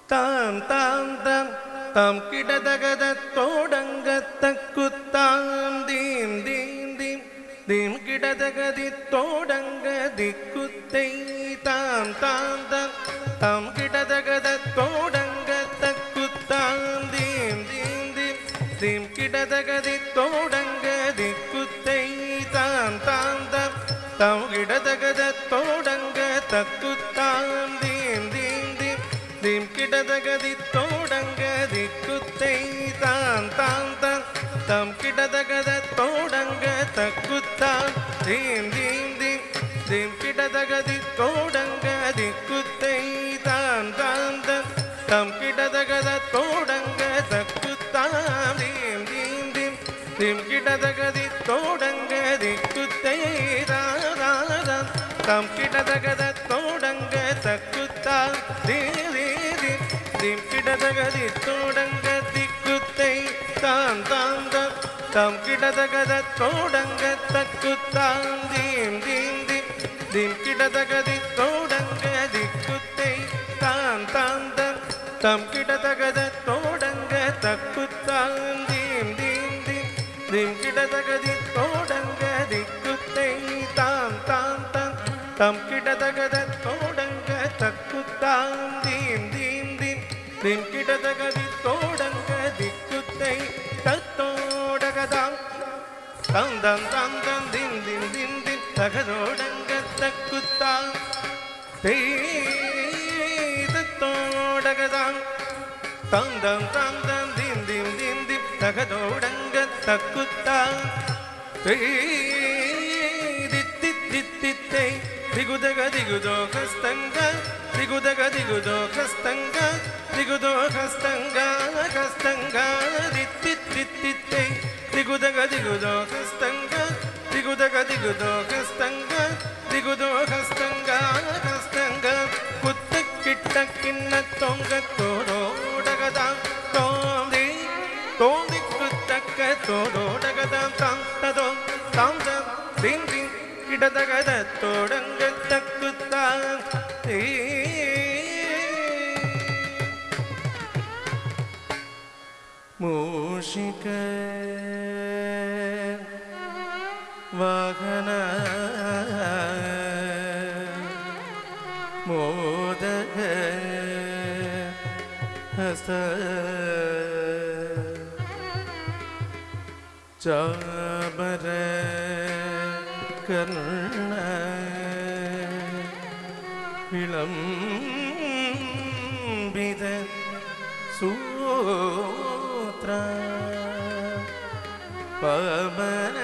தாம் தாம் தாம் தாம் கிடதகதத்தோடங்கத்தக்குத்தாம் தீம் தீம் தீம் தீம் கிடதகதித்தோடங்கதிக்குத்தை தாம் தாம் தாம் தாம் கிடதகதத்தோடங்கத்தக்குத்தாம் தீம் தீம் தீம் தீம் கிடதகதித்தோடங்கதிக்குத்தை தாம் தாம் தாம் தாம் கிடதகதத்தோடங்கத்தக்குத்தாம் தீம் தீம் தீம் தீம் கிடதகதித்தோடங்கதிக்குத்தை தாம் தாம் தாம் தாம் கிடதகதத்தோடங்கத்தக்குத்தாம் தீம் தீம் தீம் தீம் கிடதகதித்தோடங்கதிக்குத்தை தாம் தாம் தாம் தாம் கிடதகதத்தோடங்கத்தக்குத்தாம் தீம் தீம் தீம் தீம் கிடதகதித்தோடங்கதிக்குத்தை தாம் தாம் கிடதகதத்தோடங்கத்தக்குத்தாம் தீம் தீம் தீம் கிடதகதித்தோடங்கதிக்குத்தை தாம் தாம் தாம் தாம் கிடதகதத்தோடங்கத்தக்குத்தாம் தீம் தீம் தீம் தீம் கிடதகதித்தோடங்கதிக்குத்தை தாம் தாம் தாம் தாம் கிடதகதத்தோடங்கத்தக்குத்தாம் தீம் தீம் தீம் தீம் கிடதகதித்தோடங்கதிக்குத்தை தாம் தாம் தாம் தாம் கிடதகதத்தோடங்கத்தக்குத்தாம் தீம் தீம் தீம் தீம் கிடதகதித்தோடங்கதிக்குத்தை தத்தோடகதாம் தாம் தாம் தாம் தாம் திம் திம் திம் திம் தகதோடங்கத்தக்குத்தாம் தத்தோடகதாம் தாம் தாம் தாம் தாம் திம் திம் திம் திம் தகதோடங்கத்தக்குத்தாம் தித்தித்தித்தித்தை திகுதக திகுதோ கஸ்தங்க திகுதக திகுதோ கஸ்தங்க திகுதோ கஸ்தங்க கஸ்தங்க தித்தித்தித்தித்தை திகுதக திகுதோ கஸ்தங்க திகுதக திகுதோ கஸ்தங்க திகுதோ கஸ்தங்க கஸ்தங்க குத்த கிட்ட கிண்ண தொங்க தோடோடகதாம் தோந்தி தோந்தி குத்தக்க தோடோடகதாம் தாம் ததோ தாம் தாம் திம் திம் கிடதகதத்தோடங்கத்தக்குத்தாம் மூஷிக வாகன மோதக ஹஸ்த சாபர கர்ண விளம்பித சூத்ர பவன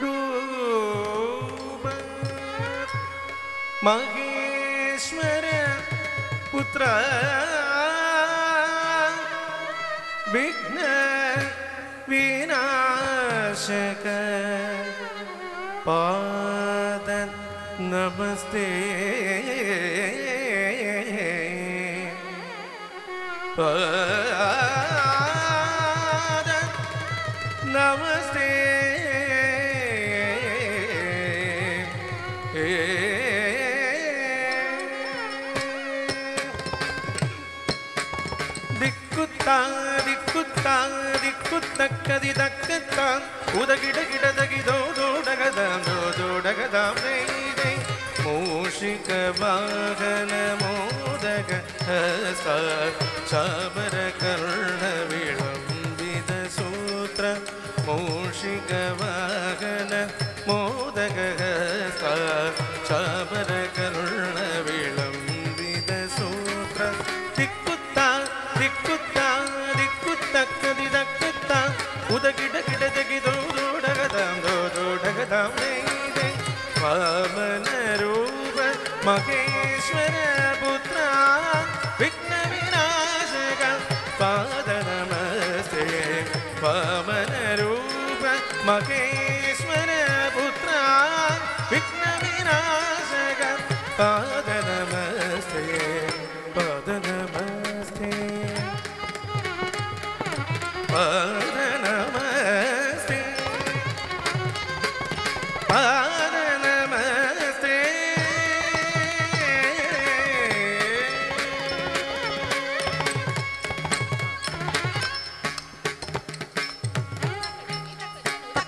ரூப மகேஸ்வர புத்திர விக்ன விநாசக பாத நமஸ்தே பாத நமஸ்தே திக்குத்தா திக்குத்தா திக்குத்தக்கதி தக்கத்தான் உதகிட கிடதகிதோடகதாம் தோடகதாம் நெய்தை மூஷிக வாகன மோதக சாபர கர்ண விளம்பித சூத்திர மூஷிக வாகன மோதக சாபர கர்ண விளம்பித சூத்திர திக்குத்தா திக்குத்தா திக்குத்தக்கதி தக்கத்தா உதகிட கிடதகிதோடகதாம் தோடகதாம் நெய்தை வாமன ரூப மகேஸ்வர புத்திர விக்ன விநாசக பாத நமஸ்தே வாமன ரூப மகேஸ்வர புத்திர விக்ன விநாசக பாத நமஸ்தே பாத நமஸ்தே பாத நமஸ்தே பாத நமஸ்தே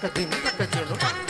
தக்க தின் தக்க ஜனு